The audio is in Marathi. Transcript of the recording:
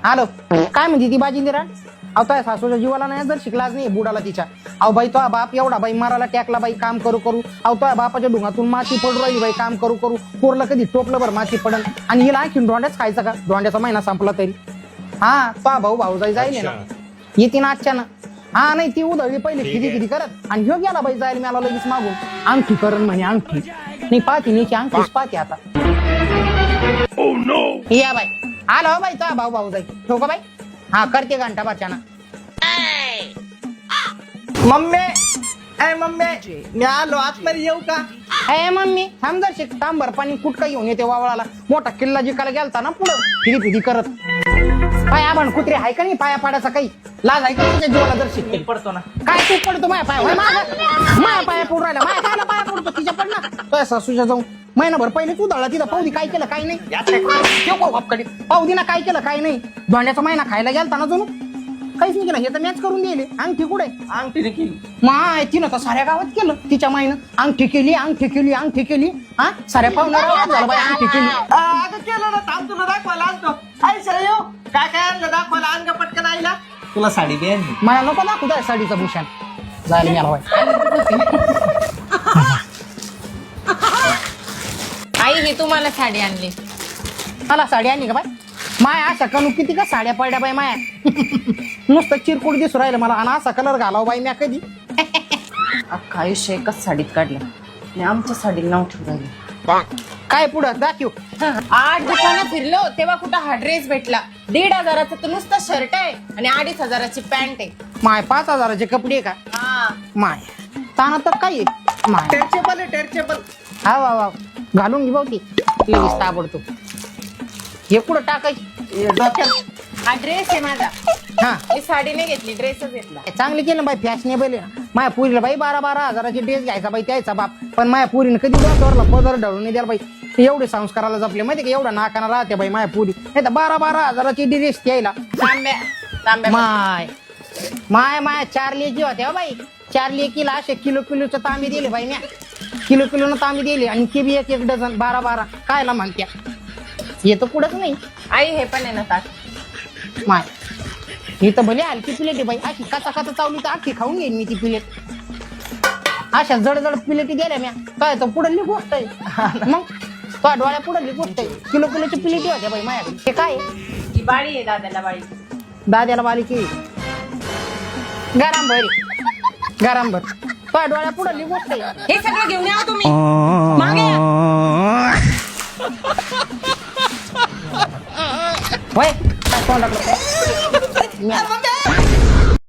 हॅलो काय म्हणते ती बाजिंदिरा? अहो तो सासूच्या जीवाला नाही जर शिकलाच नाही बुडाला तिच्या. अहो बाई तो बाप एवढा बाई मारायला टॅकला बाई काम करू करू. अहो तो बापाच्या डोंगातून माती पडू राहिली बाई काम करू करू. पोरला कधी टोपलं बरं माती पडन आणि हिला आणखीन डोंड्याच खायचं का? डोंड्याचा महिना संपला तरी. हा तो भाऊ जाईल ना येते ना आजच्यानं. हा नाही ती उधळली पहिले किती करत आणि ह्यो गेला बाई जायला मला लगेच मागून अंगठी करण म्हणे अंगठी नाही पाहते नाही की अंगठीच पाहते आता. या बाई आलो बाई तो भाऊ जाईल ठेवू का बाई? हा करते घंटा बच्चाना. मम्मी ए मम्मी मी आलो आतमध्ये येऊ का? ए मम्मी थांब जर शिक तांबर पाणी कुटका घेऊन येते वावळाला. मोठा किल्ला जिकायला गेलता ना पुढं फिरी करत. पाय आपण कुत्रे आहे का नाही पाया पाडायचा काही लाज आहे का तुझ्या जीवाला जर शिक पडतो ना काय तू पडतो माझ्या पाया माया पाया पडू राहिला माझ्या कायला पाया पडतो तिच्या पड ना तो सासूच्या जाऊन महिनाभर पहिले तू दळला तिथं पाहुदी काय केलं काय नाही पाहुदीना काय केलं काय नाही. धोंड्याचा महिना खायला गेलता ना जणू काहीच नाही केलं. हे तर मॅच करून दिले अंगठी कुठे अंगठी केली माय तिनं तर साऱ्या गावात केलं तिच्या माईनं अंगठी केली हा साऱ्या पाहुण्याला झालं बाई अंगठी केली. आता केलं ना थांब तुला दाखवायला आणतो. आई सर येऊ काय काय आणलं दाखवायला अंग पटकन आईला. तुला साडी दे मला नको दाखवू त्या साडीचं भूषण जायला मला आई ही तुम्हाला साडी आणली. मला साडी आणली का बाय? माय अशा कनू किती का साड्या पडल्या बाई माया नुसतं चिरकुट दिसू राहिलं मला आणि असा कलर घालाव बाई म्या कधी. अख्खा आयुष्य एकच साडीत काढलं आणि आमच्या साडीला नाव ठेवलं. काय पुढं दाखव. 8 दुकानं फिरलो तेव्हा कुठं हा ड्रेस भेटला. 1,500चा तर नुसतं शर्ट आहे आणि 2,500ची पॅन्ट आहे. माय 5,000चे कपडे का? हा माय ताना तर काय आहे माय. टेरचेबल हा वा घालून घे भाऊ ती ताबडतो. हे कुठं टाकायची डोक्यात हा ड्रेस आहे माझा. हा मी साडी नाही घेतली ड्रेसच घेतला. चांगली केलं बाई फॅशनेबल आहे. माया पुरीला बाई 12-12 हजाराची ड्रेस घ्यायचा बाई त्याचा बाप. पण माया पुरीने कधी डोक्यावरला पदर ढळून नाही द्याल बाई. एवढे संस्काराला जपले माहिती का एवढा नाकाना राहते बाई माया पुरी नाही तर 12-12 हजाराची ड्रेस घ्यायला. तांब्या माय 4 लेकी होत्या हो बाई. 4 लेकीला असे किलोचं तांबे दिले बाई म्या. किलोनं तांबे दिले आणि ते बी एक डझन 12-12 कायला म्हणत्या. हे तर पुढंच नाही. आई हे पण आहे ना ताट. माय ही तर भले हलकी प्लेट आहे बाई. अशी काचा चावली तर अख्खी खाऊन घेईन मी ती प्लेट. अशा जड प्लेटी गेल्या म्या काय तर पुढली गोष्ट आहे. मग तो डोळ्या पुढली गोष्ट आहे. किलोची प्लेटी होत्या बाई माझ्याकडे. हे काय ही बाळी आहे दादाला बाळी. दाद्याला बालिकी गरम भर तो डोळ्या पुढली गोष्ट आहे. हे सगळं घेऊन या तुम्ही मागे या. होय काय तोंडाकडे